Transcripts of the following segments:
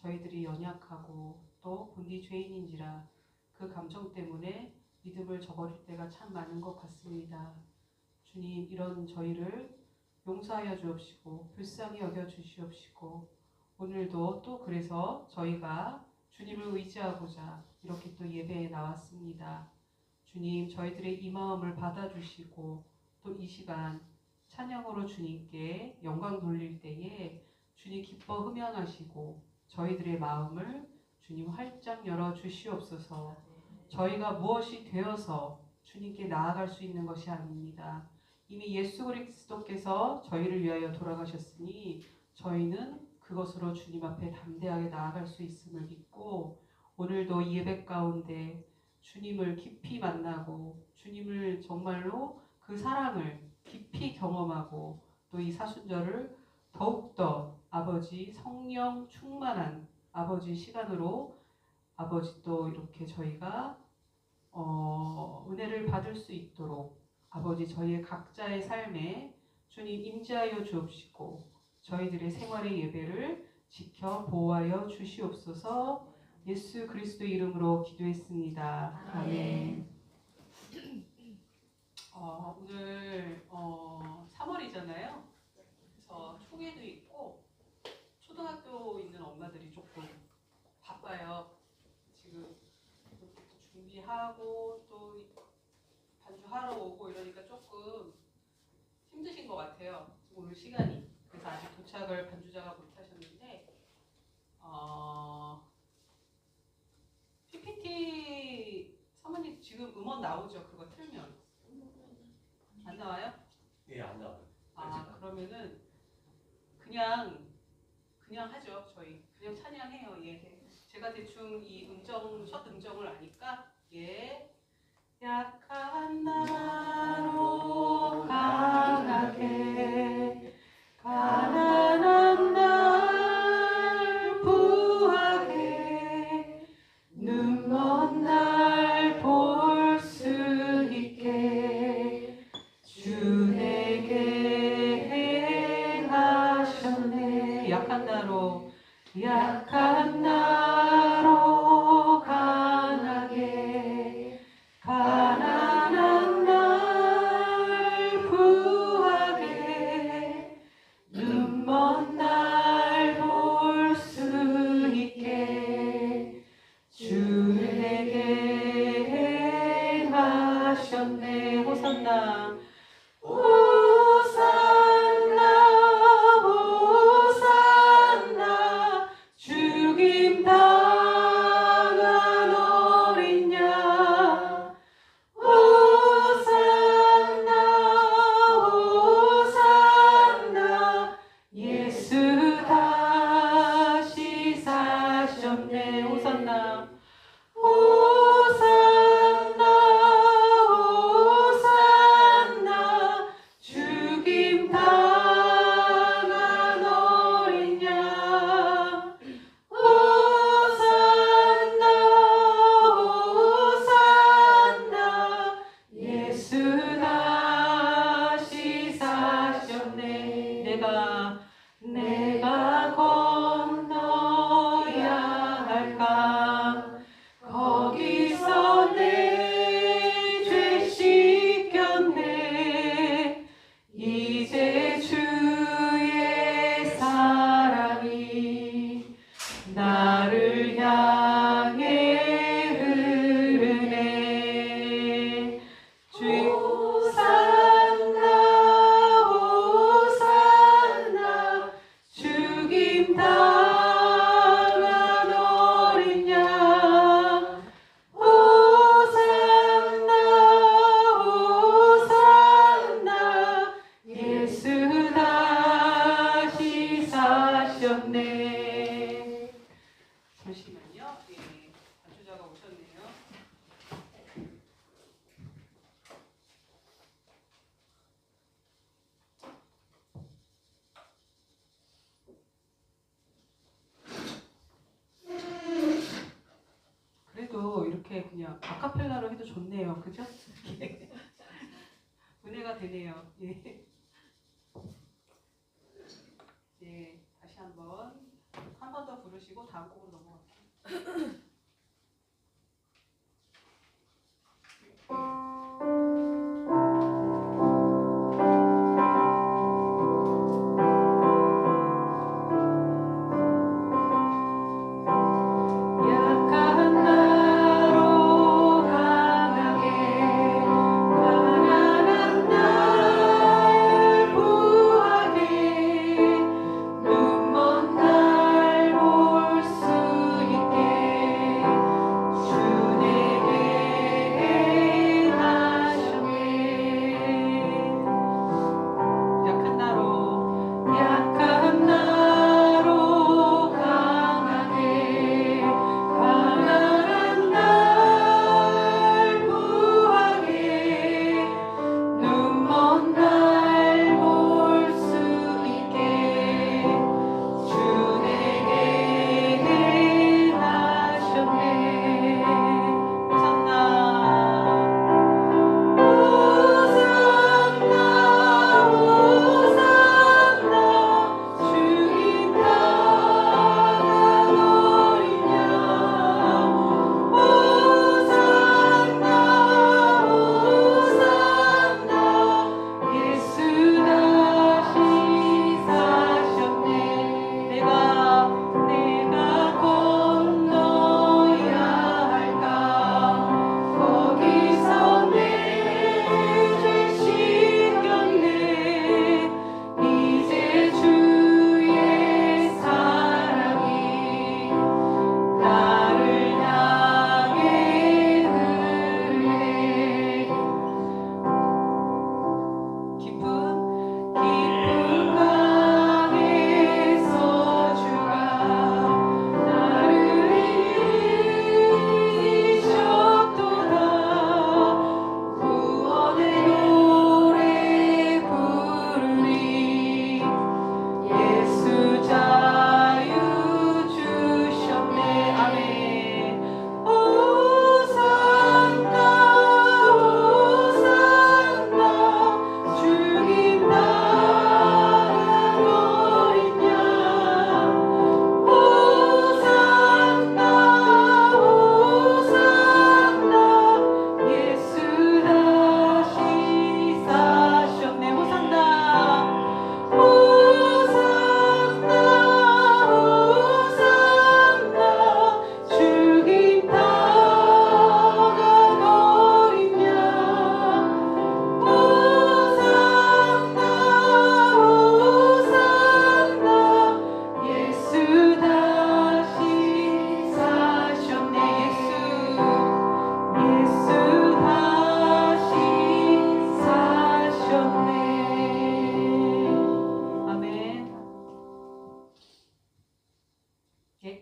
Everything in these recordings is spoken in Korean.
저희들이 연약하고 또 본디 죄인인지라 그 감정 때문에 믿음을 저버릴 때가 참 많은 것 같습니다. 주님, 이런 저희를 용서하여 주옵시고 불쌍히 여겨 주시옵시고 오늘도 또 그래서 저희가 주님을 의지하고자 이렇게 또 예배에 나왔습니다. 주님, 저희들의 이 마음을 받아주시고 또 이 시간 찬양으로 주님께 영광 돌릴 때에 주님 기뻐 흠양하시고 저희들의 마음을 주님 활짝 열어 주시옵소서. 저희가 무엇이 되어서 주님께 나아갈 수 있는 것이 아닙니다. 이미 예수 그리스도께서 저희를 위하여 돌아가셨으니 저희는 그것으로 주님 앞에 담대하게 나아갈 수 있음을 믿고 오늘도 예배 가운데 주님을 깊이 만나고 주님을 정말로 그 사랑을 깊이 경험하고 또 이 사순절을 더욱더 아버지 성령 충만한 아버지 시간으로 아버지 또 이렇게 저희가 은혜를 받을 수 있도록 아버지 저희의 각자의 삶에 주님 임재하여 주옵시고 저희들의 생활의 예배를 지켜 보호하여 주시옵소서. 예수 그리스도 이름으로 기도했습니다. 아멘. 오늘 3월이잖아요. 그래서 총회도 있고 초등학교 있는 엄마들이 조금 바빠요. 지금 준비하고 또 반주하러 오고 이러니까 조금 힘드신 것 같아요. 오늘 시간이. 그래서 아직 도착을 반주자가 못하셨는데 PPT 사모님 지금 음원 나오죠? 그거 틀면 안 나와요? 예, 안 나와요. 그러면은 그냥 하죠. 저희 그냥 찬양해요. 예. 제가 대충 이 첫 음정을 아니까 예. 약한 나로 강하게 가난한 날 부하게 눈먼 날 볼 수 있게 주 내게 행하셨네. 약한 나로 강하게 가난한 날 부하게 눈먼 날 볼 수 있게 주 내게 행하셨네. 호산나 호산나 죽임 당한 어린 양 호산나 예수 다시 사셨네. 호산나 죽임 당한 어린 양 호산나 예수 다시 사셨네. 내가 건너야 할까 거기서 내 죄 씻겼네. 이제 주의 사랑이 나를 향해 흐르네. 호산나 죽임 당한 어린 양 호산나 예수 다시 사셨네. 잠시만요. 예, 반주자가 오셨네요. 그래도 이렇게 그냥 아카펠라로 해도 좋네요. 그죠? 은혜가 되네요. 예. 예, 다시 한 번 더 부르 부르시고 다음 곡으로 넘어갈게요.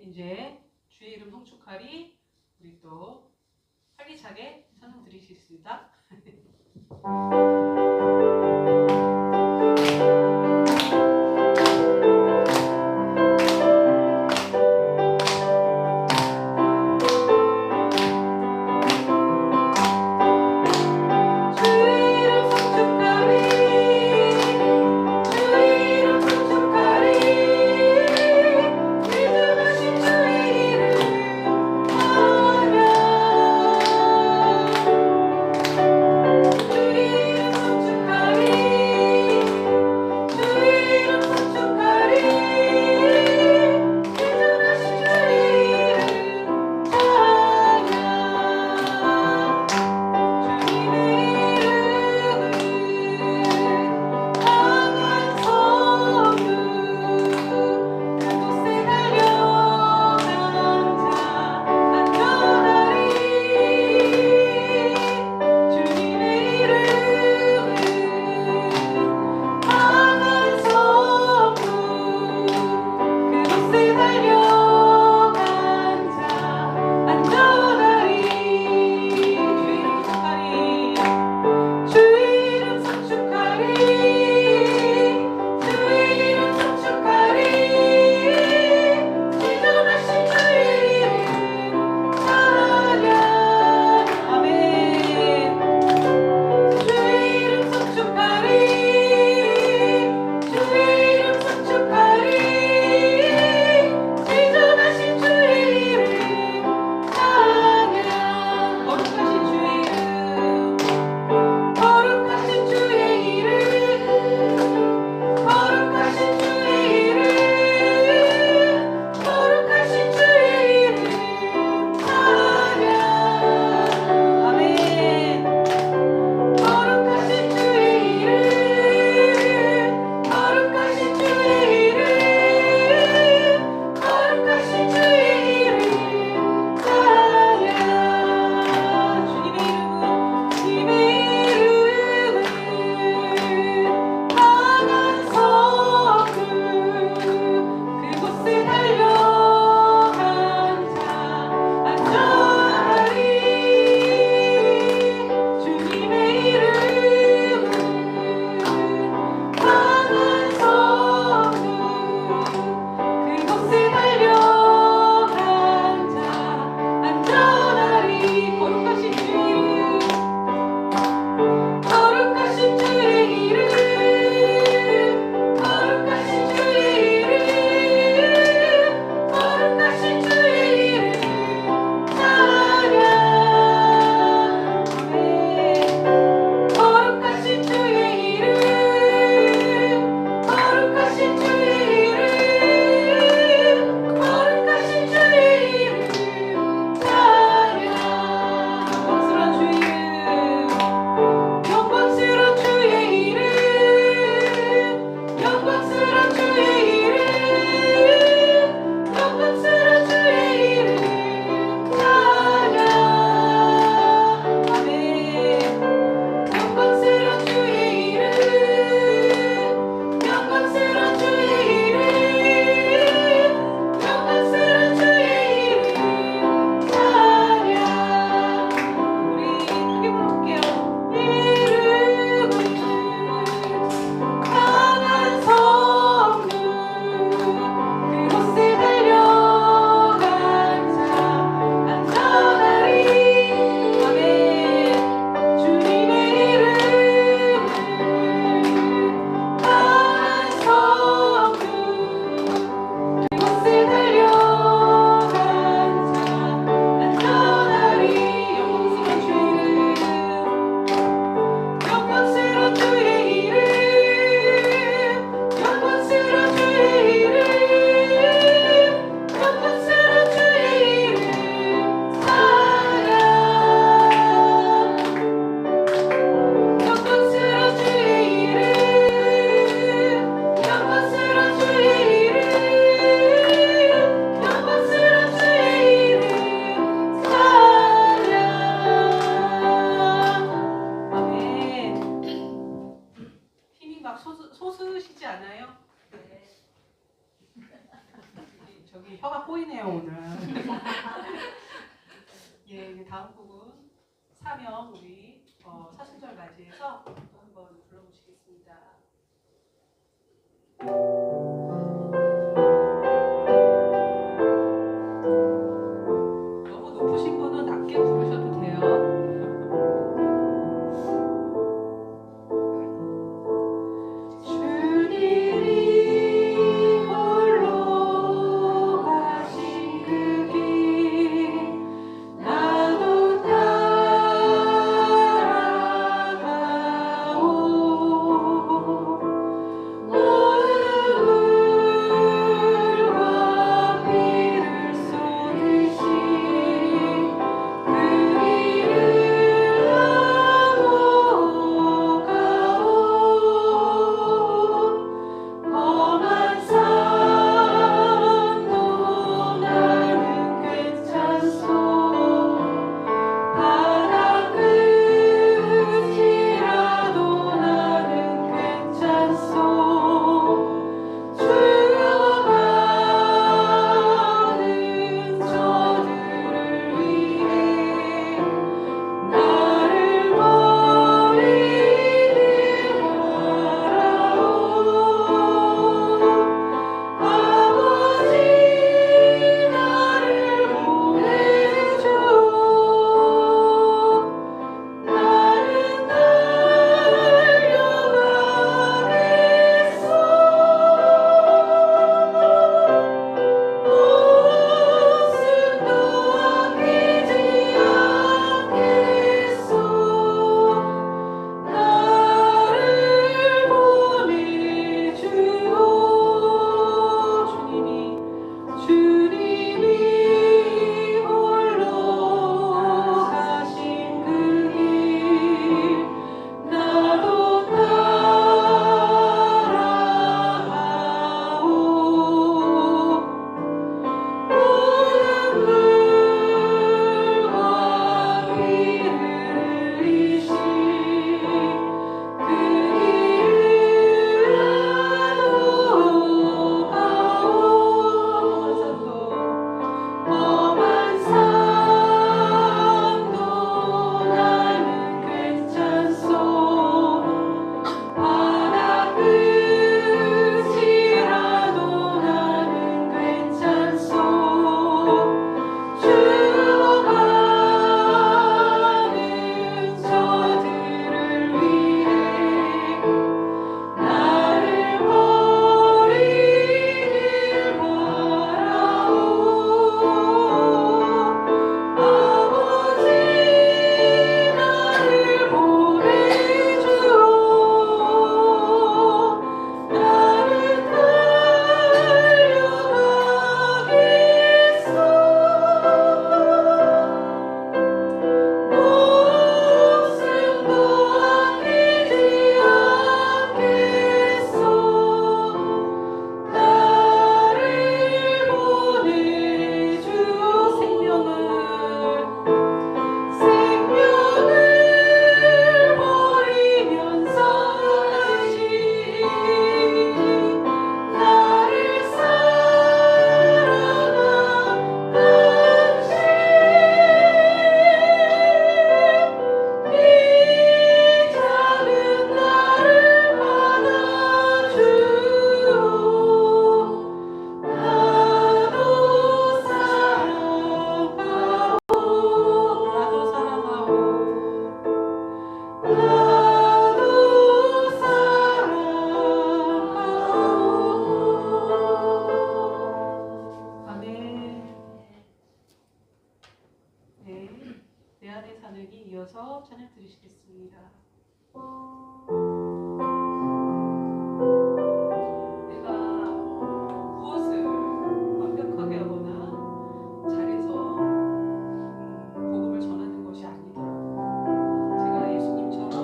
이제 주의 이름 송축하리 우리 또 활기차게 찬양 드릴 수 있습니다. 혀가 꼬이네요 오늘. 예, 다음 곡은 사명 우리 사순절 맞이해서 또 한번 불러보시겠습니다. 너무 높으신 분은 낮게 부르셔도 돼요. 이어서 찬양 드리시겠습니다. 내가 무엇을 완벽하게 하거나 잘해서 복음을 전하는 것이 아니더라고요. 제가 예수님처럼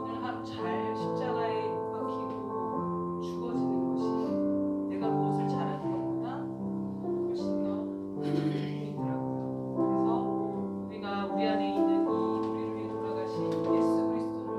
오늘 하루 잘 십자가에 못 박히고 죽어지는 것이 내가 무엇을 잘하는 것보다 훨씬 더 힘들더라고요. 그래서 우리가 우리 안에 있는 이 우리를 위해 돌아가신 예수 그리스도를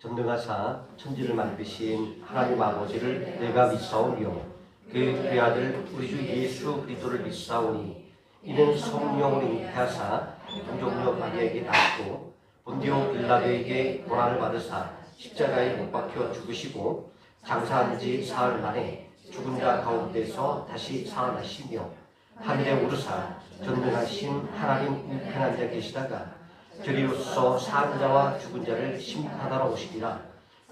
전능하사 천지를 만드신 하나님 아버지를 내가 믿사오며 그 그의 아들 우리 주 예수 그리스도를 믿사오니 이는 성령으로 잉태하사 동정녀 마리아에게 낳고 본디오 빌라도에게 고난을 받으사 십자가에 못 박혀 죽으시고 장사한 지 사흘 만에 죽은 자 가운데서 다시 살아나시며 하늘에 오르사 전능하신 하나님 우편한 자 계시다가 저리로서 사한 자와 죽은 자를 심판하러 오시리라.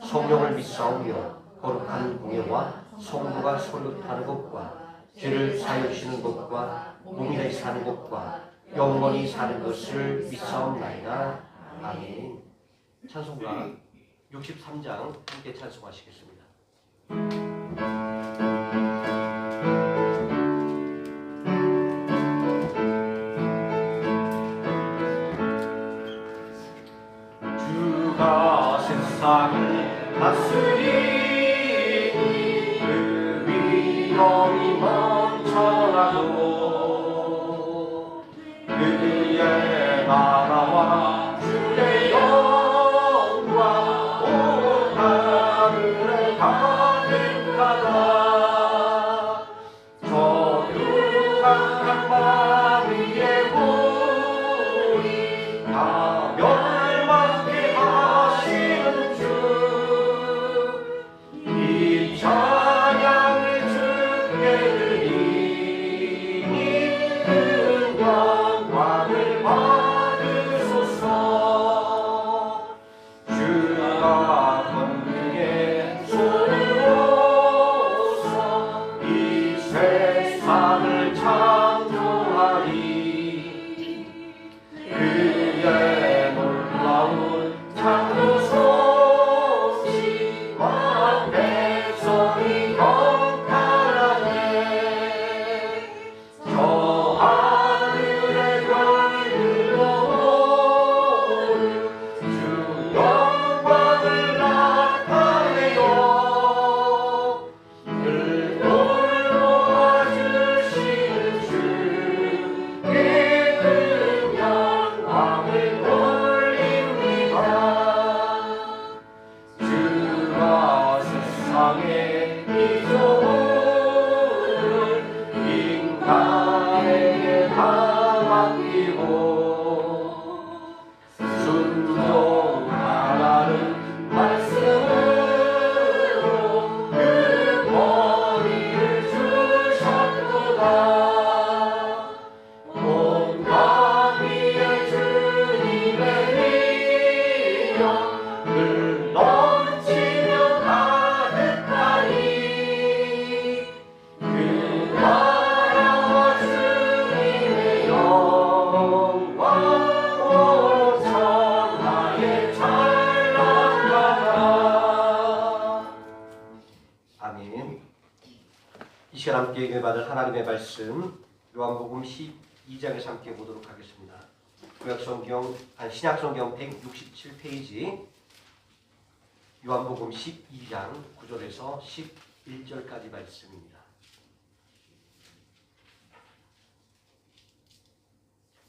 성령을 믿사오며 거룩한 공예와 성도가 소유하는 것과 죄를 사하여 주시는 것과 몸이 다시 사는 것과 영원히 사는 것을 믿사옵나이다. 아멘. 찬송가 63장 함께 찬송하시겠습니다. 주가 세상을 다스리니 그 위엄이 멈춰나도 그의 나라와 주의 영광 온 하늘에 가득하다. 저 유강한 바 위에 보리 다 멸망케 하시는 주 이 찬양을 주께 드리니 그 영광을 받으소서. 주가 권능에 손으로서 이 세상을 창조하리. 그의 놀라운 창조 솜씨와 백성이 경탄하네. 저 하늘의 별들로 주 영광을 나타내요. 늘 돌보아주시는 주께 그 영광을 돌립니다. 주가 세상에 이적을 인간에게 다 맡기고 순종하라는 말씀으로 그 권위를 주셨도다. 온갖 위에 주님의 위엄 늘 넘치며 가득하니 그 나라와 주님의 영광 온 천하에 찬란하다. 아멘. 이 시간 함께 읽어받을 하나님의 말씀 요한복음 12장에서 함께 보도록 하겠습니다. 신약성경 167페이지 요한복음 12장 9절에서 11절까지 말씀입니다.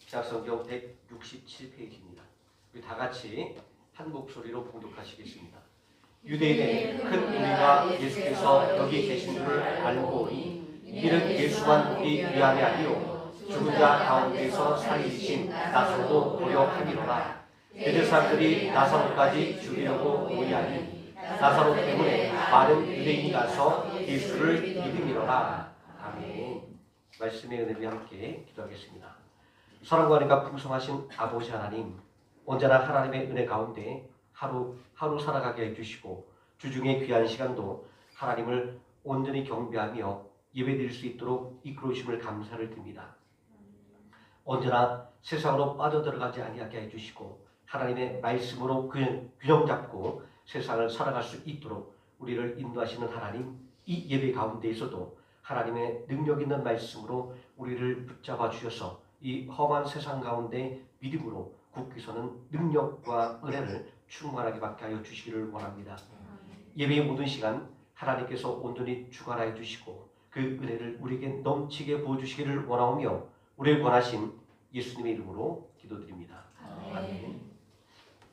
신약성경 167페이지입니다. 우리 다 같이 한 목소리로 봉독하시겠습니다. 유대인의 큰 우리가 예수께서 여기 계신 줄 알고 오니 이는 예수만 우리 위함이 아니요 죽은 자 가운데서 살리신 나사로도 고려하기로라. 베드 사람들이 나사로까지 죽이려고 모이하니 나사로 때문에 많은 유대인이 가서 예수를 믿음이로라. 아멘. 말씀의 은혜를 함께 기도하겠습니다. 사랑과 은혜가 풍성하신 아버지 하나님, 언제나 하나님의 은혜 가운데 하루 살아가게 해주시고 주중의 귀한 시간도 하나님을 온전히 경배하며 예배드릴 수 있도록 이끌어 주심을 감사를 드립니다. 언제나 세상으로 빠져들어가지 아니하게 해주시고 하나님의 말씀으로 균형 잡고 세상을 살아갈 수 있도록 우리를 인도하시는 하나님, 이 예배 가운데에서도 하나님의 능력 있는 말씀으로 우리를 붙잡아 주셔서 이 험한 세상 가운데 믿음으로 굳게 서는 능력과 은혜를 충만하게 받게 하여 주시기를 원합니다. 예배의 모든 시간 하나님께서 온전히 주관하여 주시고 그 은혜를 우리에게 넘치게 부어주시기를 원하오며 우리를 권하신 예수님의 이름으로 기도드립니다. 아멘.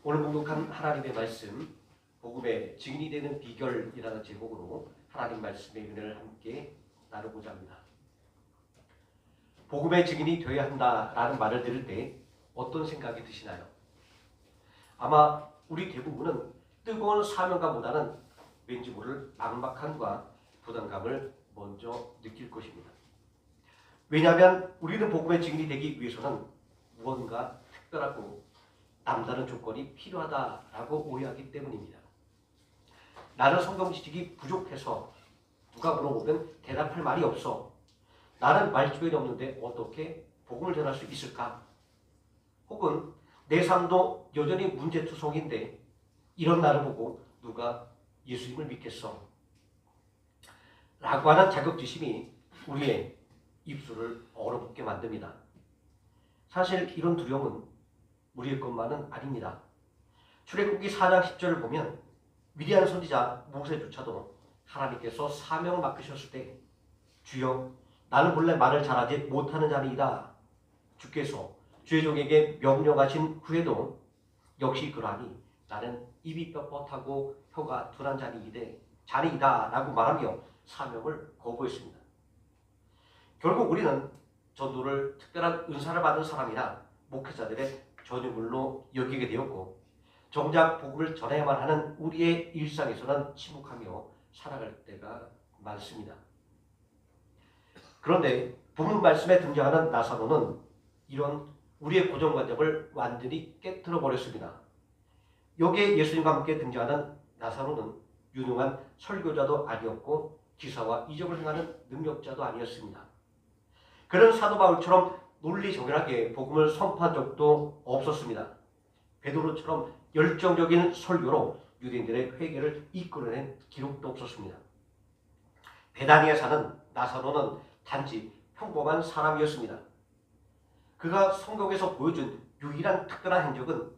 오늘 봉독한 하나님의 말씀 복음의 증인이 되는 비결이라는 제목으로 하나님 말씀의 은혜를 함께 나누고자 합니다. 복음의 증인이 되어야 한다라는 말을 들을 때 어떤 생각이 드시나요? 아마 우리 대부분은 뜨거운 사명감보다는 왠지 모를 막막함과 부담감을 먼저 느낄 것입니다. 왜냐하면 우리는 복음의 증인이 되기 위해서는 무언가 특별하고 남다른 조건이 필요하다라고 오해하기 때문입니다. 나는 성경 지식이 부족해서 누가 물어보면 대답할 말이 없어. 나는 말주변이 없는데 어떻게 복음을 전할 수 있을까? 혹은 내 삶도 여전히 문제투성인데 이런 나를 보고 누가 예수님을 믿겠어? 라고 하는 자격지심이 우리의 입술을 얼어붙게 만듭니다. 사실 이런 두려움은 우리의 것만은 아닙니다. 출애굽기 4장 10절을 보면 위대한 선지자 모세조차도 하나님께서 사명을 맡기셨을 때 주여 나는 본래 말을 잘하지 못하는 자니이다. 주께서 주의 종에게 명령하신 후에도 역시 그러하니 나는 입이 뻣뻣하고 혀가 둔한 자니이다 라고 말하며 사명을 거부했습니다. 결국 우리는 전도를 특별한 은사를 받은 사람이나 목회자들의 전유물로 여기게 되었고 정작 복음을 전해야만 하는 우리의 일상에서는 침묵하며 살아갈 때가 많습니다. 그런데 본문 말씀에 등장하는 나사로는 이런 우리의 고정관념을 완전히 깨트려 버렸습니다. 여기에 예수님과 함께 등장하는 나사로는 유능한 설교자도 아니었고 기사와 이적을 행하는 능력자도 아니었습니다. 그런 사도 바울처럼 논리정연하게 복음을 선포한 적도 없었습니다. 베드로처럼 열정적인 설교로 유대인들의 회개를 이끌어낸 기록도 없었습니다. 베다니에 사는 나사로는 단지 평범한 사람이었습니다. 그가 성경에서 보여준 유일한 특별한 행적은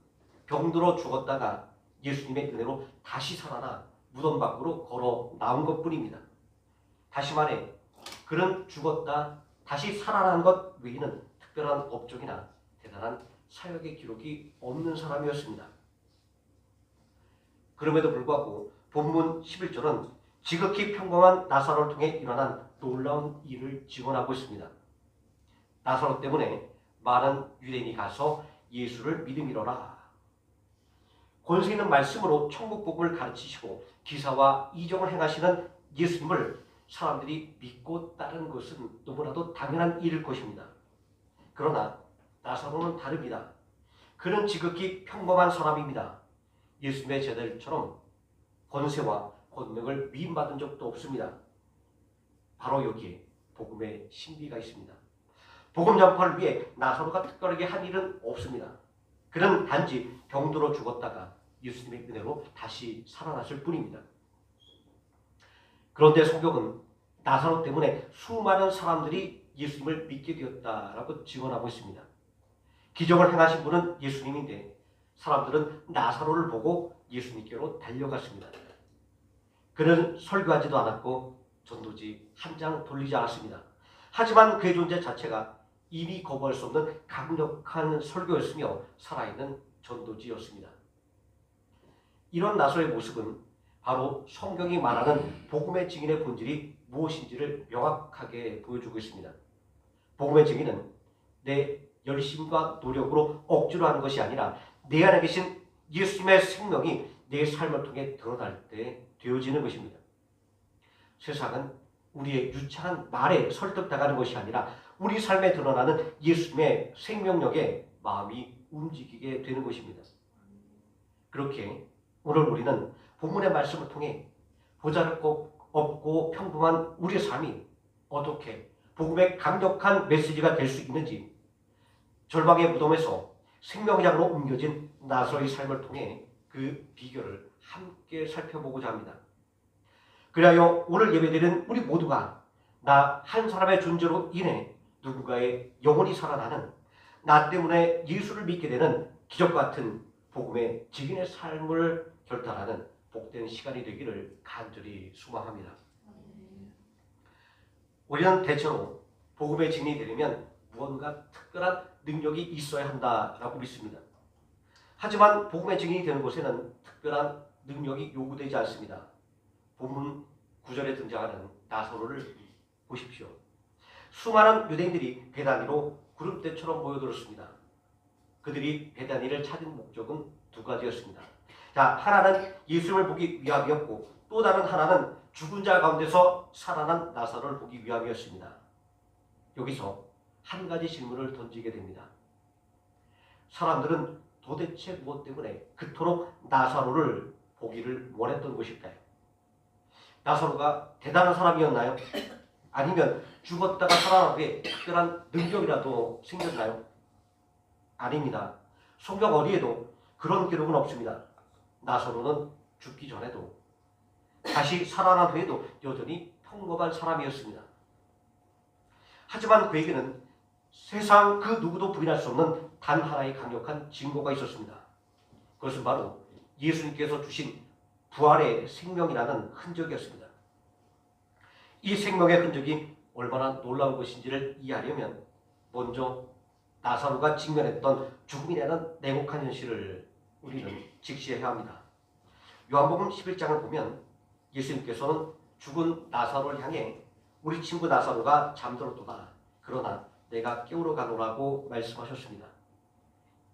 병들어 죽었다가 예수님의 은혜로 다시 살아나 무덤 밖으로 걸어 나온 것뿐입니다. 다시 말해 그는 죽었다 다시 살아난 것 외에는 특별한 업적이나 대단한 사역의 기록이 없는 사람이었습니다. 그럼에도 불구하고 본문 11절은 지극히 평범한 나사로를 통해 일어난 놀라운 일을 증언하고 있습니다. 나사로 때문에 많은 유대인이 가서 예수를 믿음이로라. 권세 있는 말씀으로 천국 복음을 가르치시고 기사와 이적을 행하시는 예수님을 사람들이 믿고 따르는 것은 너무나도 당연한 일일 것입니다. 그러나 나사로는 다릅니다. 그는 지극히 평범한 사람입니다. 예수님의 제자들처럼 권세와 권능을 위임받은 적도 없습니다. 바로 여기에 복음의 신비가 있습니다. 복음 전파를 위해 나사로가 특별하게 한 일은 없습니다. 그는 단지 병들어 죽었다가 예수님의 은혜로 다시 살아났을 뿐입니다. 그런데 성경은 나사로 때문에 수많은 사람들이 예수님을 믿게 되었다라고 증언하고 있습니다. 기적을 행하신 분은 예수님인데 사람들은 나사로를 보고 예수님께로 달려갔습니다. 그는 설교하지도 않았고 전도지 한 장 돌리지 않았습니다. 하지만 그의 존재 자체가 이미 거부할 수 없는 강력한 설교였으며 살아있는 전도지였습니다. 이런 나사로의 모습은 바로 성경이 말하는 복음의 증인의 본질이 무엇인지를 명확하게 보여주고 있습니다. 복음의 증인은 내 열심과 노력으로 억지로 하는 것이 아니라 내 안에 계신 예수님의 생명이 내 삶을 통해 드러날 때 되어지는 것입니다. 세상은 우리의 유창한 말에 설득당하는 것이 아니라 우리 삶에 드러나는 예수님의 생명력에 마음이 움직이게 되는 것입니다. 그렇게 오늘 우리는 본문의 말씀을 통해 보잘것 없고 평범한 우리의 삶이 어떻게 복음의 강력한 메시지가 될 수 있는지 절망의 무덤에서 생명장으로 옮겨진 나사로의 삶을 통해 그 비결을 함께 살펴보고자 합니다. 그리하여 오늘 예배드리는 우리 모두가 나 한 사람의 존재로 인해 누군가의 영혼이 살아나는 나 때문에 예수를 믿게 되는 기적같은 복음의 증인의 삶을 결단하는 복된 시간이 되기를 간절히 소망합니다. 우리는 대체로 복음의 증인이 되려면 무언가 특별한 능력이 있어야 한다라고 믿습니다. 하지만 복음의 증인이 되는 곳에는 특별한 능력이 요구되지 않습니다. 본문 9절에 등장하는 나사로를 보십시오. 수많은 유대인들이 베다니로 구름대처럼 모여들었습니다. 그들이 베다니를 찾은 목적은 두 가지였습니다. 자, 하나는 예수님을 보기 위함이었고 또 다른 하나는 죽은 자 가운데서 살아난 나사로를 보기 위함이었습니다. 여기서 한 가지 질문을 던지게 됩니다. 사람들은 도대체 무엇 때문에 그토록 나사로를 보기를 원했던 것일까요? 나사로가 대단한 사람이었나요? 아니면 죽었다가 살아난 후에 특별한 능력이라도 생겼나요? 아닙니다. 성경 어디에도 그런 기록은 없습니다. 나사로는 죽기 전에도 다시 살아난 후에도 여전히 평범한 사람이었습니다. 하지만 그에게는 세상 그 누구도 부인할 수 없는 단 하나의 강력한 증거가 있었습니다. 그것은 바로 예수님께서 주신 부활의 생명이라는 흔적이었습니다. 이 생명의 흔적이 얼마나 놀라운 것인지를 이해하려면 먼저 나사로가 직면했던 죽음이라는 냉혹한 현실을 우리는 직시해야 합니다. 요한복음 11장을 보면 예수님께서는 죽은 나사로를 향해 우리 친구 나사로가 잠들었도다. 그러나 내가 깨우러 가노라고 말씀하셨습니다.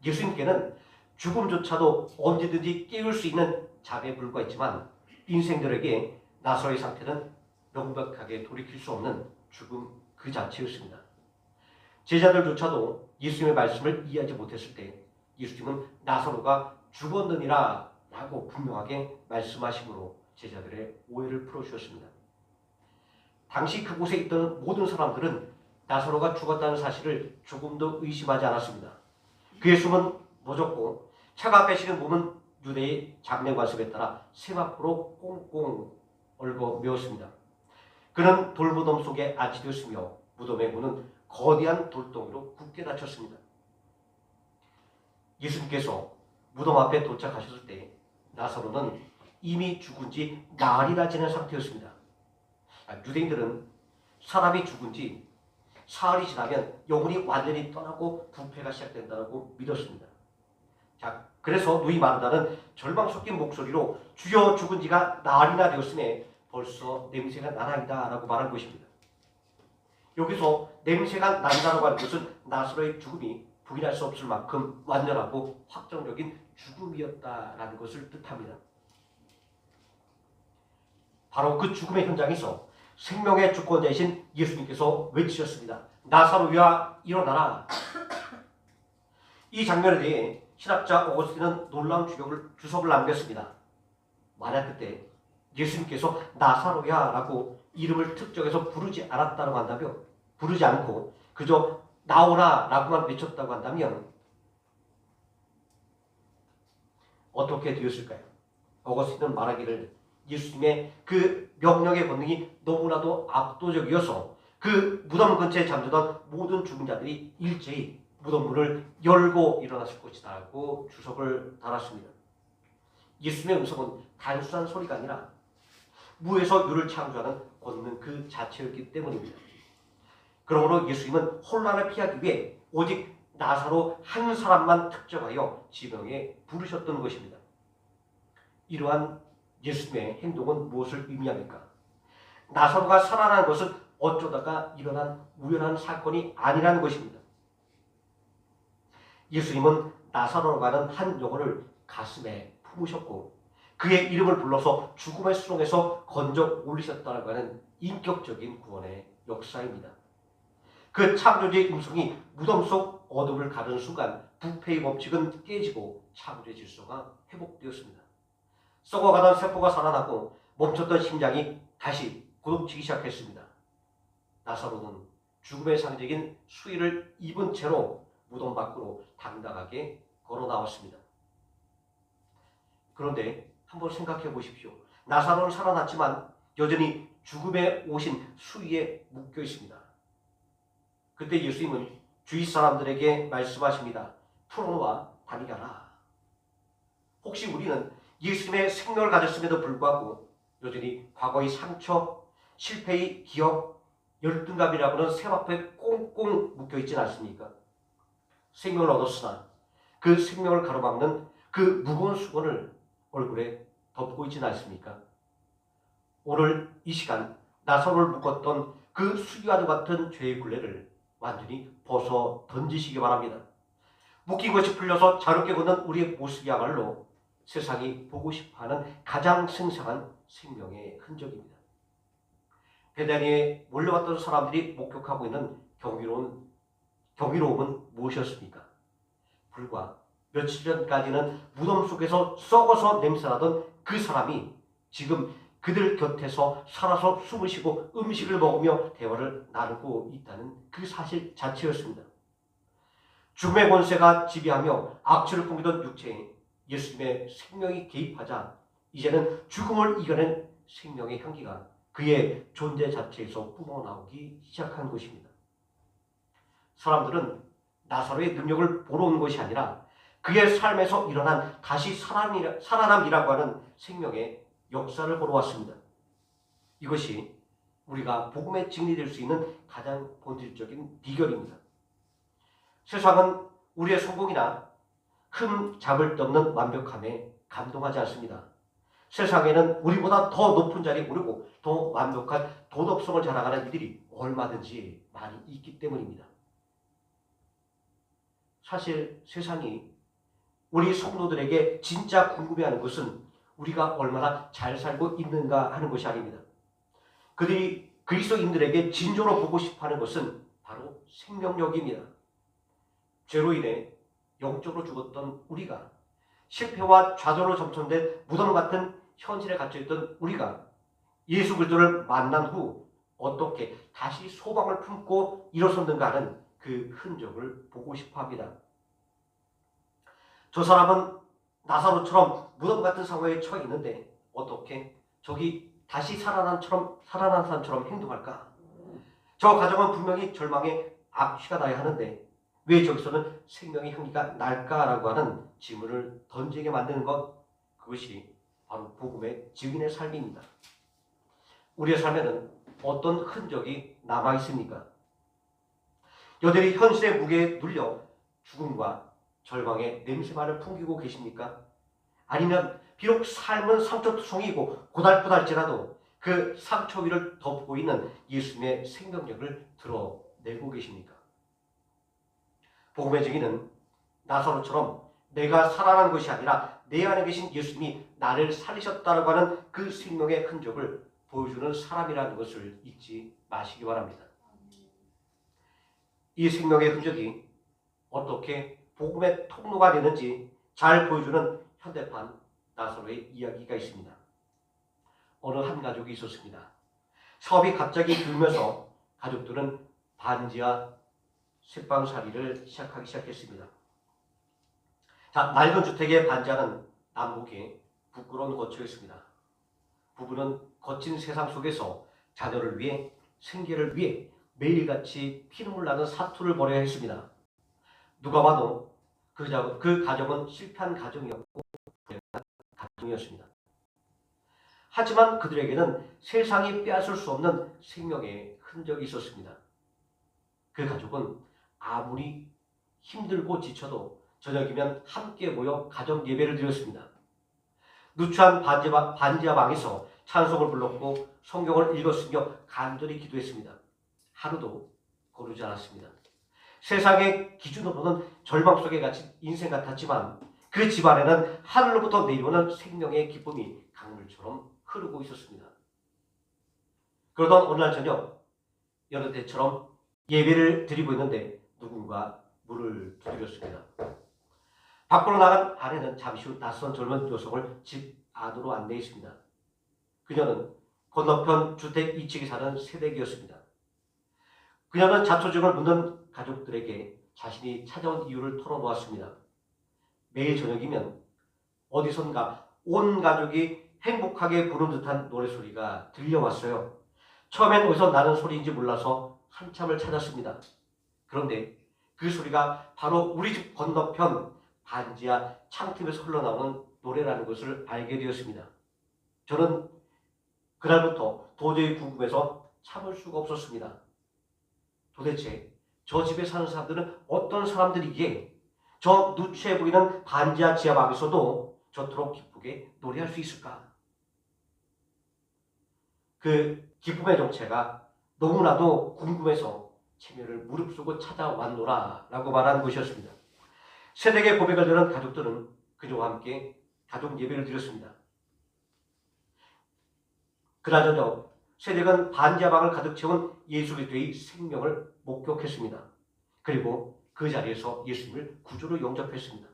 예수님께는 죽음조차도 언제든지 깨울 수 있는 자비에 불과했지만 인생들에게 나사로의 상태는 명백하게 돌이킬 수 없는 죽음 그 자체였습니다. 제자들조차도 예수님의 말씀을 이해하지 못했을 때 예수님은 나사로가 죽었느니라 라고 분명하게 말씀하심으로 제자들의 오해를 풀어주셨습니다. 당시 그곳에 있던 모든 사람들은 나사로가 죽었다는 사실을 조금도 의심하지 않았습니다. 그의 숨은 멎었고 차가 빼시는 몸은 유대의 장례 관습에 따라 세마포로 꽁꽁 얽어 메었습니다. 그는 돌무덤 속에 안치되었으며 무덤의 문은 거대한 돌덩이로 굳게 닫혔습니다. 예수님께서 무덤 앞에 도착하셨을 때 나사로는 이미 죽은 지 날이나 지난 상태였습니다. 유대인들은 사람이 죽은 지 사흘이 지나면 영혼이 완전히 떠나고 부패가 시작된다고 믿었습니다. 자, 그래서 누이 마르다는 절망 섞인 목소리로 주여 죽은 지가 날이나 되었으니 벌써 냄새가 나나이다 라고 말한 것입니다. 여기서 냄새가 난다라고 하는 것은 나사로의 죽음이 부인할 수 없을 만큼 완전하고 확정적인 죽음이었다라는 것을 뜻합니다. 바로 그 죽음의 현장에서 생명의 주권자이신 예수님께서 외치셨습니다. 나사로야 일어나라. 이 장면에 대해 신학자 오거스틴은 놀라운 주석을 남겼습니다. 만약 그때 예수님께서 나사로야 라고 이름을 특정해서 부르지 않았다고 한다면, 부르지 않고 그저 나오라 라고만 외쳤다고 한다면 어떻게 되었을까요? 오거스틴은 말하기를 예수님의 그 명령의 권능이 너무나도 압도적이어서 그 무덤 근처에 잠들던 모든 죽은 자들이 일제히 무덤 문을 열고 일어났을 것이다 라고 주석을 달았습니다. 예수님의 음성은 단순한 소리가 아니라 무에서 유를 창조하는 권능 그 자체였기 때문입니다. 그러므로 예수님은 혼란을 피하기 위해 오직 나사로 한 사람만 특정하여 지명에 부르셨던 것입니다. 이러한 예수님의 행동은 무엇을 의미합니까? 나사로가 살아난 것은 어쩌다가 일어난 우연한 사건이 아니라는 것입니다. 예수님은 나사로라고 하는 한 영혼을 가슴에 품으셨고 그의 이름을 불러서 죽음의 수렁에서 건져 올리셨다고 하는 인격적인 구원의 역사입니다. 그 창조주의 음성이 무덤 속 어둠을 가르는 순간 부패의 법칙은 깨지고 창조의 질서가 회복되었습니다. 썩어가던 세포가 살아나고 멈췄던 심장이 다시 고동치기 시작했습니다. 나사로는 죽음의 상징인 수의를 입은 채로 무덤 밖으로 당당하게 걸어 나왔습니다. 그런데 한번 생각해 보십시오. 나사로는 살아났지만 여전히 죽음에 오신 수위에 묶여 있습니다. 그때 예수님은 주위 사람들에게 말씀하십니다. 풀어놓아 다니가라. 혹시 우리는 예수님의 생명을 가졌음에도 불구하고 여전히 과거의 상처, 실패의 기억, 열등감이라고 하는 세마포에 꽁꽁 묶여 있지는 않습니까? 생명을 얻었으나 그 생명을 가로막는 그 무거운 수건을 얼굴에 덮고 있지는 않습니까? 오늘 이 시간 나사로를 묶었던 그 수기와도 같은 죄의 굴레를 완전히 벗어 던지시기 바랍니다. 묶인 것이 풀려서 자유롭게 걷는 우리의 모습이야말로 세상이 보고 싶어하는 가장 생생한 생명의 흔적입니다. 베다니에 몰려왔던 사람들이 목격하고 있는 경이로움은 무엇이었습니까? 불과 며칠 전까지는 무덤 속에서 썩어서 냄새나던 그 사람이 지금 그들 곁에서 살아서 숨을 쉬고 음식을 먹으며 대화를 나누고 있다는 그 사실 자체였습니다. 죽음의 권세가 지배하며 악취를 풍기던 육체에 예수님의 생명이 개입하자 이제는 죽음을 이겨낸 생명의 향기가 그의 존재 자체에서 뿜어나오기 시작한 것입니다. 사람들은 나사로의 능력을 보러 온 것이 아니라 그의 삶에서 일어난 다시 살아남이라고 하는 생명의 역사를 보러 왔습니다. 이것이 우리가 복음의 증인이 될 수 있는 가장 본질적인 비결입니다. 세상은 우리의 성공이나 흠 잡을 데 없는 완벽함에 감동하지 않습니다. 세상에는 우리보다 더 높은 자리에 오르고 더 완벽한 도덕성을 자랑하는 이들이 얼마든지 많이 있기 때문입니다. 사실 세상이 우리 성도들에게 진짜 궁금해하는 것은 우리가 얼마나 잘 살고 있는가 하는 것이 아닙니다. 그들이 그리스도인들에게 진조로 보고 싶어하는 것은 바로 생명력입니다. 죄로 인해 영적으로 죽었던 우리가, 실패와 좌절로 점천된 무덤 같은 현실에 갇혀있던 우리가 예수 그리스도를 만난 후 어떻게 다시 소망을 품고 일어섰는가 하는 그 흔적을 보고 싶어합니다. 저 사람은 나사로처럼 무덤 같은 상황에 처해 있는데 어떻게 저기 다시 살아난 사람처럼 행동할까? 저 가정은 분명히 절망의 악취가 나야 하는데 왜 저기서는 생명의 향기가 날까라고 하는 질문을 던지게 만드는 것, 그것이 바로 복음의 증인의 삶입니다. 우리의 삶에는 어떤 흔적이 남아 있습니까? 여전히 현실의 무게에 눌려 죽음과 절망의 냄새만을 풍기고 계십니까? 아니면 비록 삶은 상처투성이고 고달프달지라도 그 상처 위를 덮고 있는 예수님의 생명력을 드러내고 계십니까? 복음의 증인은 나사로처럼 내가 살아난 것이 아니라 내 안에 계신 예수님이 나를 살리셨다고 하는 그 생명의 흔적을 보여주는 사람이라는 것을 잊지 마시기 바랍니다. 이 생명의 흔적이 어떻게 복음의 통로가 되는지 잘 보여주는 현대판 나사로의 이야기가 있습니다. 어느 한 가족이 있었습니다. 사업이 갑자기 들면서 가족들은 반지하 쇠방살이를 시작하기 시작했습니다. 낡은 주택의 반지하는 남북에 부끄러운 거처였습니다. 부부는 거친 세상 속에서 자녀를 위해 생계를 위해 매일같이 피눈물 나는 사투를 벌여야 했습니다. 누가 봐도 그 가정은 실패한 가정이었고 불행한 가정이었습니다. 하지만 그들에게는 세상이 빼앗을 수 없는 생명의 흔적이 있었습니다. 그 가족은 아무리 힘들고 지쳐도 저녁이면 함께 모여 가정 예배를 드렸습니다. 누추한 반지하 방에서 찬송을 불렀고 성경을 읽었으며 간절히 기도했습니다. 하루도 거르지 않았습니다. 세상의 기준으로는 절망 속에 갇힌 인생 같았지만 그 집안에는 하늘로부터 내려오는 생명의 기쁨이 강물처럼 흐르고 있었습니다. 그러던 어느 날 저녁 여느 때처럼 예배를 드리고 있는데 누군가 문을 두드렸습니다. 밖으로 나간 아내는 잠시 후 낯선 젊은 여성을 집 안으로 안내했습니다. 그녀는 건너편 주택 2층에 사는 새댁이었습니다. 그녀는 자초지종을 묻는 가족들에게 자신이 찾아온 이유를 털어놓았습니다. 매일 저녁이면 어디선가 온 가족이 행복하게 부르는 듯한 노래소리가 들려왔어요. 처음엔 어디서 나는 소리인지 몰라서 한참을 찾았습니다. 그런데 그 소리가 바로 우리 집 건너편 반지하 창틈에서 흘러나오는 노래라는 것을 알게 되었습니다. 저는 그날부터 도저히 궁금해서 참을 수가 없었습니다. 도대체 저 집에 사는 사람들은 어떤 사람들이기에 저 누추해 보이는 반지하 지하방에서도 저토록 기쁘게 기쁘게 노래할 수 있을까? 그 기쁨의 정체가 너무나도 궁금해서 체면을 무릅쓰고 찾아왔노라 라고 말하는 것이었습니다. 새댁의 고백을 들은 가족들은 그녀와 함께 가족 예배를 드렸습니다. 그날 저녁 새댁은 반지하방을 가득 채운 예수 그리스도의 생명을 목격했습니다. 그리고 그 자리에서 예수님을 구주로 영접했습니다.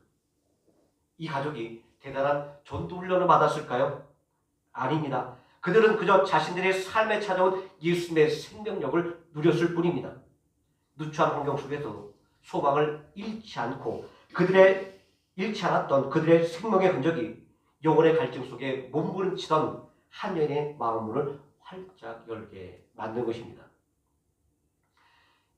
이 가족이 대단한 전도훈련을 받았을까요? 아닙니다. 그들은 그저 자신들의 삶에 찾아온 예수님의 생명력을 누렸을 뿐입니다. 누추한 환경 속에서도 소망을 잃지 않고 잃지 않았던 그들의 생명의 흔적이 영혼의 갈증 속에 몸부림치던 한 여인의 마음문을 활짝 열게 만든 것입니다.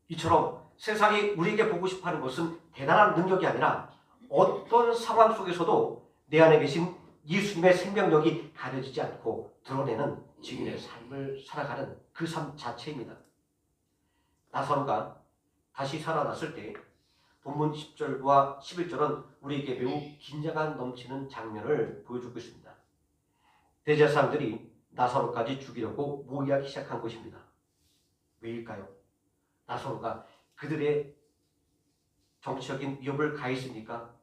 이처럼 세상이 우리에게 보고 싶어하는 것은 대단한 능력이 아니라 어떤 상황 속에서도 내 안에 계신 예수님의 생명력이 가려지지 않고 드러내는 증인의 삶을 살아가는 그 삶 자체입니다. 나사로가 다시 살아났을 때 본문 10절과 11절은 우리에게 매우 긴장감 넘치는 장면을 보여주고 있습니다. 대제사장들이 나사로까지 죽이려고 모의하기 시작한 것입니다. 왜일까요? 나사로가 그들의 정치적인 위협을 가했습니까?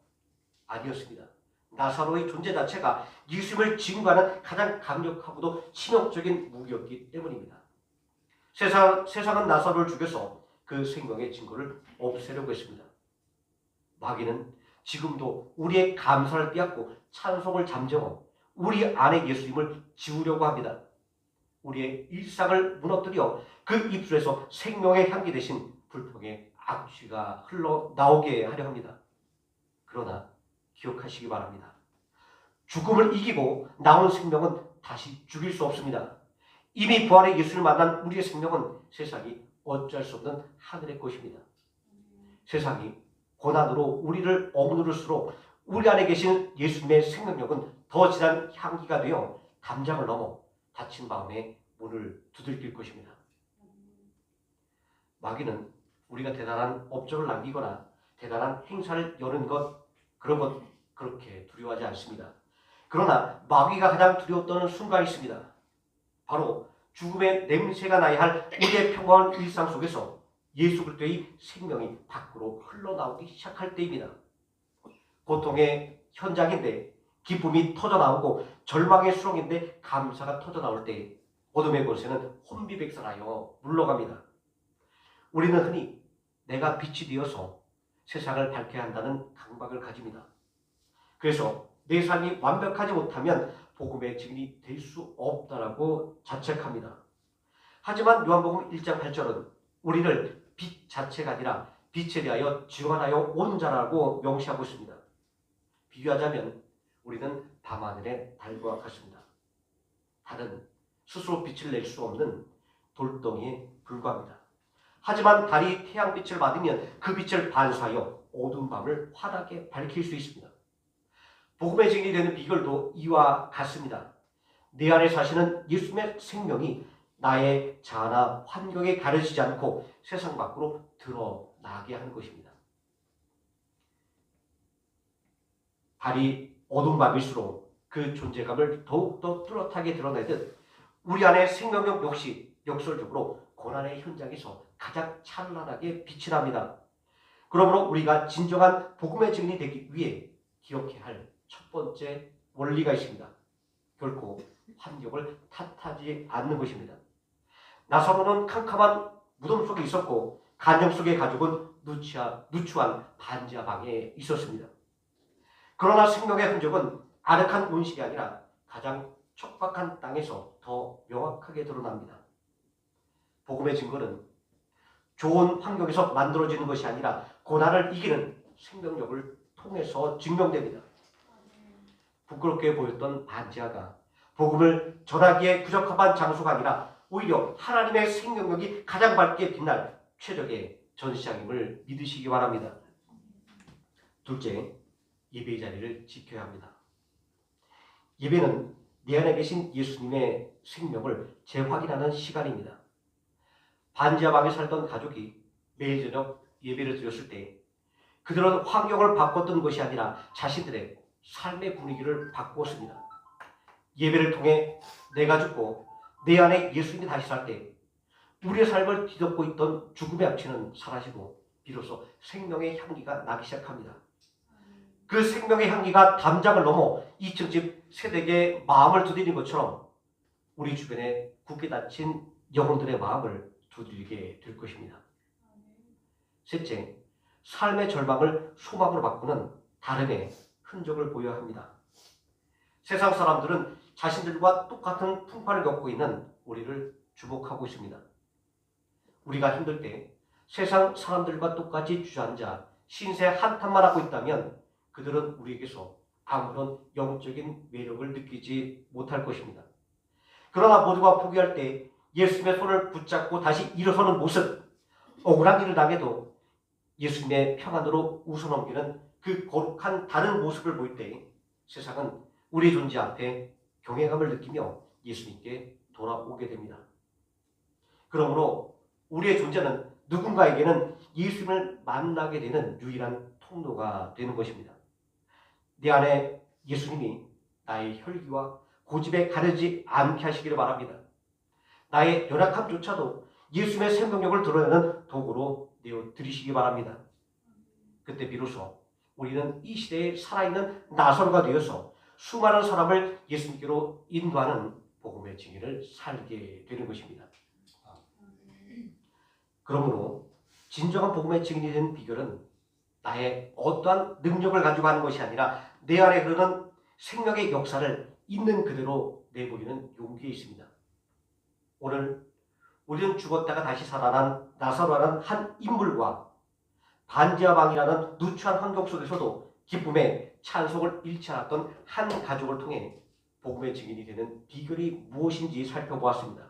아니었습니다. 나사로의 존재 자체가 예수님을 증거하는 가장 강력하고도 치명적인 무기였기 때문입니다. 세상은 나사로를 죽여서 그 생명의 증거를 없애려고 했습니다. 마귀는 지금도 우리의 감사를 빼앗고 찬송을 잠재워 우리 안에 예수님을 지우려고 합니다. 우리의 일상을 무너뜨려 그 입술에서 생명의 향기 대신 불평의 악취가 흘러나오게 하려 합니다. 그러나 기억하시기 바랍니다. 죽음을 이기고 나온 생명은 다시 죽일 수 없습니다. 이미 부활의 예수를 만난 우리의 생명은 세상이 어쩔 수 없는 하늘의 것입니다. 세상이 고난으로 우리를 억누를수록 우리 안에 계신 예수님의 생명력은 더 진한 향기가 되어 담장을 넘어 닫힌 마음에 문을 두들길 것입니다. 마귀는 우리가 대단한 업적을 남기거나 대단한 행사를 여는 그런 것 그렇게 두려워하지 않습니다. 그러나 마귀가 가장 두려웠던 순간이 있습니다. 바로 죽음의 냄새가 나야 할 우리의 평화한 일상 속에서 예수 그리스도의 생명이 밖으로 흘러나오기 시작할 때입니다. 고통의 현장인데 기쁨이 터져나오고 절망의 수렁인데 감사가 터져나올 때 어둠의 권세는 혼비백산하여 물러갑니다. 우리는 흔히 내가 빛이 되어서 세상을 밝혀야 한다는 강박을 가집니다. 그래서 내 삶이 완벽하지 못하면 복음의 증인이 될 수 없다라고 자책합니다. 하지만 요한복음 1장 8절은 우리를 빛 자체가 아니라 빛에 대하여 증언하여 온 자라고 명시하고 있습니다. 비유하자면 우리는 밤하늘의 달과 같습니다. 달은 스스로 빛을 낼 수 없는 돌덩이에 불과합니다. 하지만 달이 태양빛을 받으면 그 빛을 반사하여 어두운 밤을 환하게 밝힐 수 있습니다. 복음의 증인이 되는 비결도 이와 같습니다. 내 안에 사시는 예수님의 생명이 나의 자아나 환경에 가려지지 않고 세상 밖으로 드러나게 하는 것입니다. 달이 어두운 밤일수록 그 존재감을 더욱더 뚜렷하게 드러내듯 우리 안에 생명력 역시 역설적으로 고난의 현장에서 가장 찬란하게 빛이 납니다. 그러므로 우리가 진정한 복음의 증인이 되기 위해 기억해야 할 첫 번째 원리가 있습니다. 결코 환경을 탓하지 않는 것입니다. 나사로는 캄캄한 무덤 속에 있었고 간영 속의 가족은 누추한 반지하 방에 있었습니다. 그러나 생명의 흔적은 아늑한 온실이 아니라 가장 척박한 땅에서 더 명확하게 드러납니다. 복음의 증거는 좋은 환경에서 만들어지는 것이 아니라 고난을 이기는 생명력을 통해서 증명됩니다. 부끄럽게 보였던 반지하가 복음을 전하기에 부적합한 장소가 아니라 오히려 하나님의 생명력이 가장 밝게 빛날 최적의 전시장임을 믿으시기 바랍니다. 둘째, 예배의 자리를 지켜야 합니다. 예배는 내 안에 계신 예수님의 생명을 재확인하는 시간입니다. 반지하방에 살던 가족이 매일 저녁 예배를 드렸을 때 그들은 환경을 바꿨던 것이 아니라 자신들의 삶의 분위기를 바꾸었습니다. 예배를 통해 내가 죽고 내 안에 예수님이 다시 살 때 우리의 삶을 뒤덮고 있던 죽음의 악취는 사라지고 비로소 생명의 향기가 나기 시작합니다. 그 생명의 향기가 담장을 넘어 2층 집 세대의 마음을 두드리는 것처럼 우리 주변에 굳게 닫힌 영혼들의 마음을 두드리게 될 것입니다. 셋째, 삶의 절망을 소망으로 바꾸는 다름의 흔적을 보여야 합니다. 세상 사람들은 자신들과 똑같은 풍파를 겪고 있는 우리를 주목하고 있습니다. 우리가 힘들 때 세상 사람들과 똑같이 주저앉아 신세 한탄만 하고 있다면 그들은 우리에게서 아무런 영적인 매력을 느끼지 못할 것입니다. 그러나 모두가 포기할 때 예수님의 손을 붙잡고 다시 일어서는 모습, 억울한 일을 당해도 예수님의 평안으로 웃어넘기는 그 거룩한 다른 모습을 볼 때 세상은 우리 존재 앞에 경외감을 느끼며 예수님께 돌아오게 됩니다. 그러므로 우리의 존재는 누군가에게는 예수님을 만나게 되는 유일한 통로가 되는 것입니다. 내 안에 예수님이 나의 혈기와 고집에 가려지 않게 하시기를 바랍니다. 나의 연약함조차도 예수님의 생명력을 드러내는 도구로 내어 드리시기 바랍니다. 그때 비로소 우리는 이 시대에 살아있는 나선과 되어서 수많은 사람을 예수님께로 인도하는 복음의 증인을 살게 되는 것입니다. 그러므로 진정한 복음의 증인이 되는 비결은 나의 어떠한 능력을 가지고 하는 것이 아니라 내 안에 흐르는 생명의 역사를 있는 그대로 내보이는 용기에 있습니다. 오늘 우리는 죽었다가 다시 살아난 나사로라는 한 인물과 반지하 방이라는 누추한 환경 속에서도 기쁨의 찬송을 잃지 않았던 한 가족을 통해 복음의 증인이 되는 비결이 무엇인지 살펴보았습니다.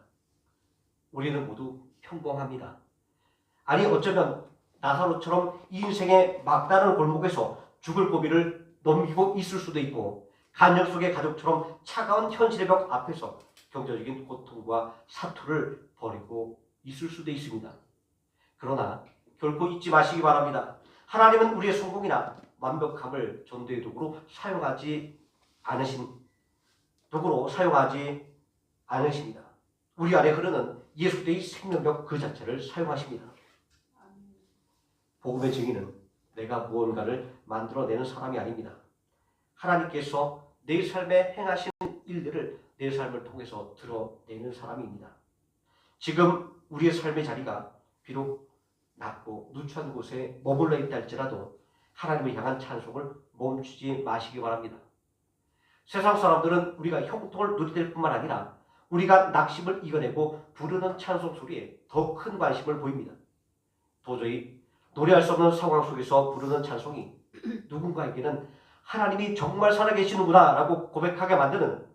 우리는 모두 평범합니다. 아니 어쩌면 나사로처럼 인생의 막다른 골목에서 죽을 고비를 넘기고 있을 수도 있고 간역 속의 가족처럼 차가운 현실의 벽 앞에서 경제적인 고통과 사투를 벌이고 있을 수도 있습니다. 그러나 결코 잊지 마시기 바랍니다. 하나님은 우리의 성공이나 완벽함을 전도의 도구로 사용하지 않으십니다. 우리 안에 흐르는 예수의 생명력 그 자체를 사용하십니다. 복음의 증인은 내가 무언가를 만들어내는 사람이 아닙니다. 하나님께서 내 삶에 행하신 일들을 내 삶을 통해서 드러내는 사람입니다. 지금 우리의 삶의 자리가 비록 낮고 누추한 곳에 머물러 있다 할지라도 하나님을 향한 찬송을 멈추지 마시기 바랍니다. 세상 사람들은 우리가 형통을 누릴 뿐만 아니라 우리가 낙심을 이겨내고 부르는 찬송 소리에 더 큰 관심을 보입니다. 도저히 노래할 수 없는 상황 속에서 부르는 찬송이 누군가에게는 하나님이 정말 살아계시는구나 라고 고백하게 만드는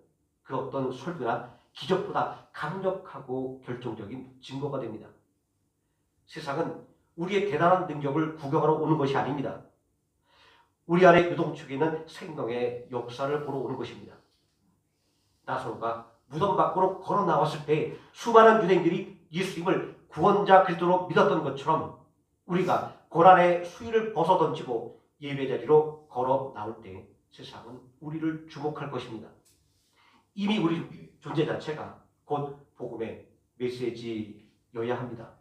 그 어떤 설교나 기적보다 강력하고 결정적인 증거가 됩니다. 세상은 우리의 대단한 능력을 구경하러 오는 것이 아닙니다. 우리 안에 유동축에 있는 생명의 역사를 보러 오는 것입니다. 나사로가 무덤 밖으로 걸어 나왔을 때 수많은 유대인들이 예수님을 구원자 그리스도로 믿었던 것처럼 우리가 고난의 수위를 벗어던지고 예배 자리로 걸어 나올 때 세상은 우리를 주목할 것입니다. 이미 우리 존재 자체가 곧 복음의 메시지여야 합니다.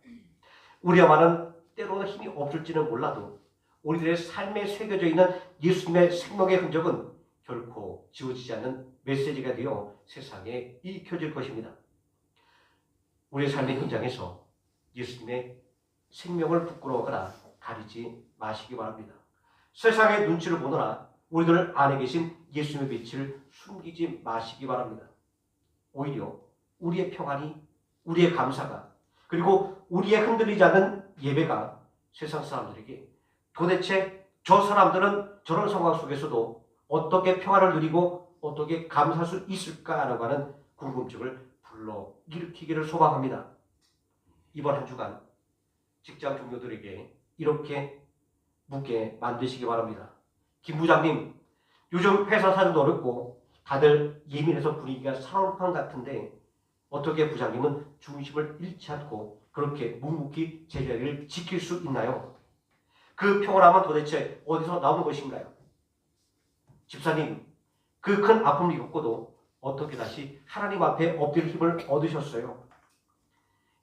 우리야말은 때로는 힘이 없을지는 몰라도 우리들의 삶에 새겨져 있는 예수님의 생명의 흔적은 결코 지워지지 않는 메시지가 되어 세상에 익혀질 것입니다. 우리의 삶의 현장에서 예수님의 생명을 부끄러워하거나 가리지 마시기 바랍니다. 세상의 눈치를 보느라 우리들 안에 계신 예수님의 빛을 숨기지 마시기 바랍니다. 오히려 우리의 평안이, 우리의 감사가, 그리고 우리의 흔들리지 않는 예배가 세상 사람들에게 도대체 저 사람들은 저런 상황 속에서도 어떻게 평안을 누리고 어떻게 감사할 수 있을까라고 하는 궁금증을 불러일으키기를 소망합니다. 이번 한 주간 직장 동료들에게 이렇게 묻게 만드시기 바랍니다. 김 부장님, 요즘 회사 사정도 어렵고 다들 예민해서 분위기가 살얼판 같은데 어떻게 부장님은 중심을 잃지 않고 그렇게 묵묵히 제자리를 지킬 수 있나요? 그 평온함은 도대체 어디서 나오는 것인가요? 집사님, 그 큰 아픔을 겪고도 어떻게 다시 하나님 앞에 엎드릴 힘을 얻으셨어요?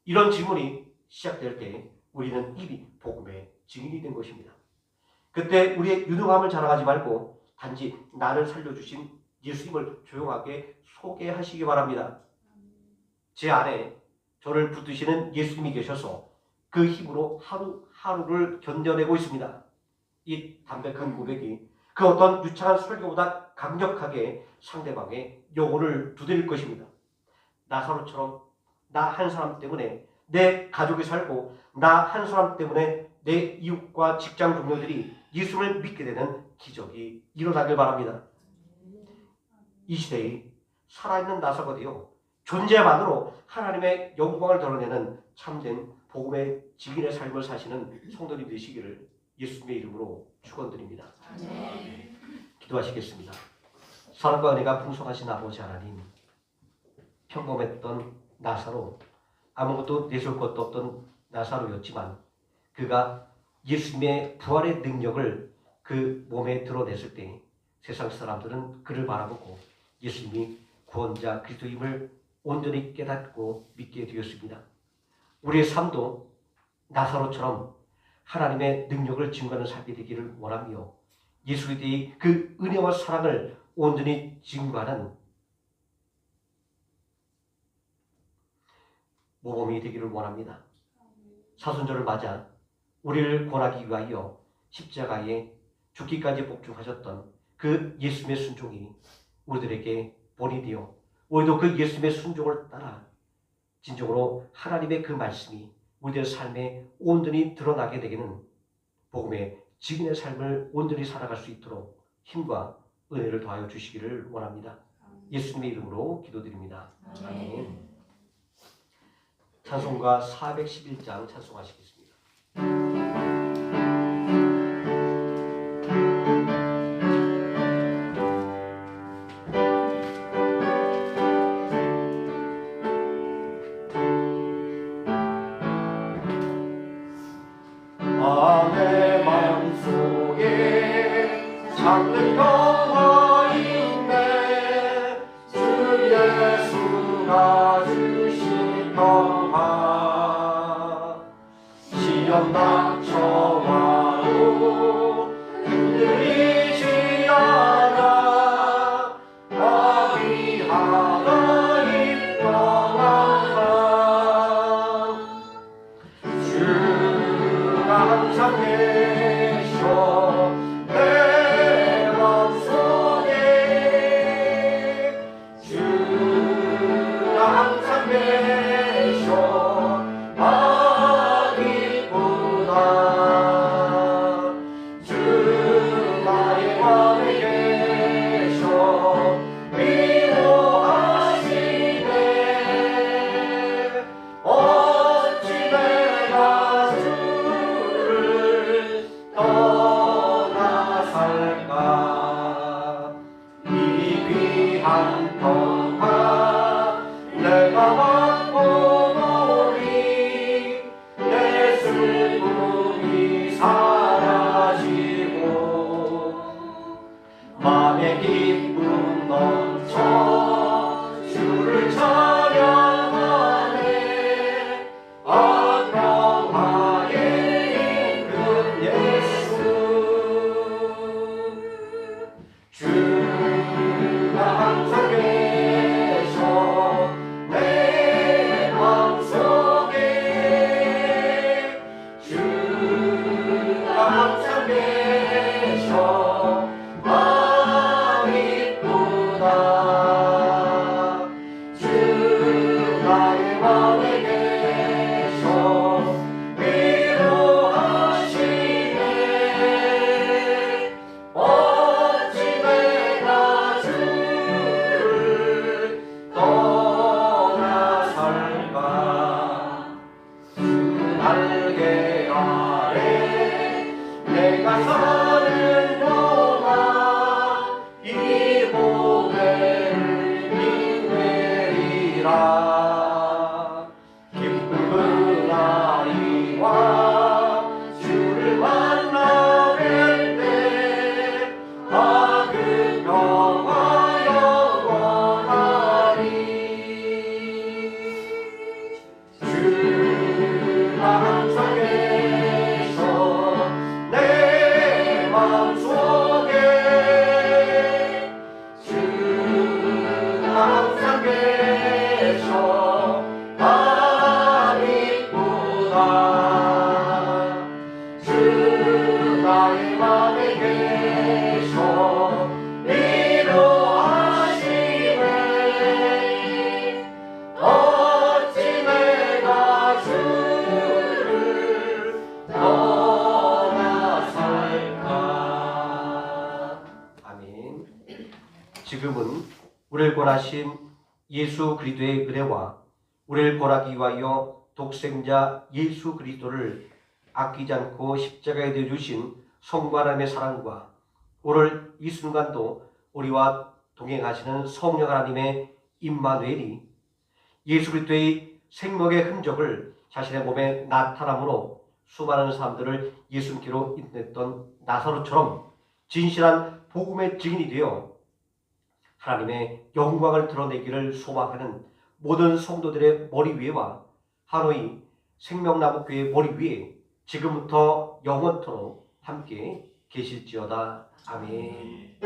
이런 질문이 시작될 때 우리는 이미 복음의 증인이 된 것입니다. 그때 우리의 유능함을 자랑하지 말고 단지 나를 살려주신 예수님을 조용하게 소개하시기 바랍니다. 제 안에 저를 붙드시는 예수님이 계셔서 그 힘으로 하루하루를 견뎌내고 있습니다. 이 담백한 고백이 그 어떤 유창한 설교보다 강력하게 상대방의 영혼을 두드릴 것입니다. 나사로처럼 나 한 사람 때문에 내 가족이 살고 나 한 사람 때문에 내 이웃과 직장 동료들이 예수를 믿게 되는 기적이 일어나길 바랍니다. 이 시대에 살아있는 나사가 되어 존재만으로 하나님의 영광을 드러내는 참된 복음의 증인의 삶을 사시는 성도님 되시기를 예수님의 이름으로 축원드립니다. 기도하시겠습니다. 사랑과 은혜가 풍성하신 아버지 하나님, 평범했던 나사로, 아무것도 내세울 것도 없던 나사로였지만 그가 예수님의 부활의 능력을 그 몸에 드러냈을 때 세상 사람들은 그를 바라보고 예수님이 구원자 그리스도임을 온전히 깨닫고 믿게 되었습니다. 우리의 삶도 나사로처럼 하나님의 능력을 증거하는 삶이 되기를 원하며 예수의 그 은혜와 사랑을 온전히 증거하는 모범이 되기를 원합니다. 사순절을 맞아 우리를 권하기 위하여 십자가에 죽기까지 복종하셨던 그 예수님의 순종이 우리들에게 본이 되어 우리도 그 예수님의 순종을 따라 진정으로 하나님의 그 말씀이 우리들의 삶에 온전히 드러나게 되기는 복음의 증인의 삶을 온전히 살아갈 수 있도록 힘과 은혜를 더하여 주시기를 원합니다. 예수님의 이름으로 기도드립니다. 아멘. 찬송가 411장 찬송하시겠습니다. 내 마음속에 잠든 영화 있네. 주 예수가 주신 평화. 시험 닥쳐와도 흔들리지 않아. 나비 하나님 평안함. 항상 계셔 내 맘속에. 주가 항상 계셔 아 기쁘다. 주 나의 맘에 계셔 미워하시네. 어찌 내가 떠나 살까. 이 귀한 평화 내가 맛보노니. 내 슬픔이 사라지고 맘에 기쁨 넘쳐 주를 찬양하네. 평화의 임금 예수. 주가 항상 계셔 내 맘속에. 주가 항상 계셔 아 기쁘다. 주 나의 맘에 계셔 위로하시네. 어찌 내가 주를 떠나 살까. 주 날개 아래 내가 사는 동안 이 보배를 빛내리라. 기쁨은 아이와 주를 만나 뵐 때 아 그 하신 예수 그리스도의 은혜와 우리를 구원하기 위하여 독생자 예수 그리스도를 아끼지 않고 십자가에 되어 주신 성부 하나님의 사랑과 오늘 이 순간도 우리와 동행하시는 성령 하나님의 임마누엘이 예수 그리스도의 생명의 흔적을 자신의 몸에 나타남으로 수많은 사람들을 예수님께로 인도했던 나사로처럼 진실한 복음의 증인이 되어 하나님의 영광을 드러내기를 소망하는 모든 성도들의 머리 위에와 하노이 생명나무교회 머리 위에 지금부터 영원토록 함께 계실지어다. 아멘.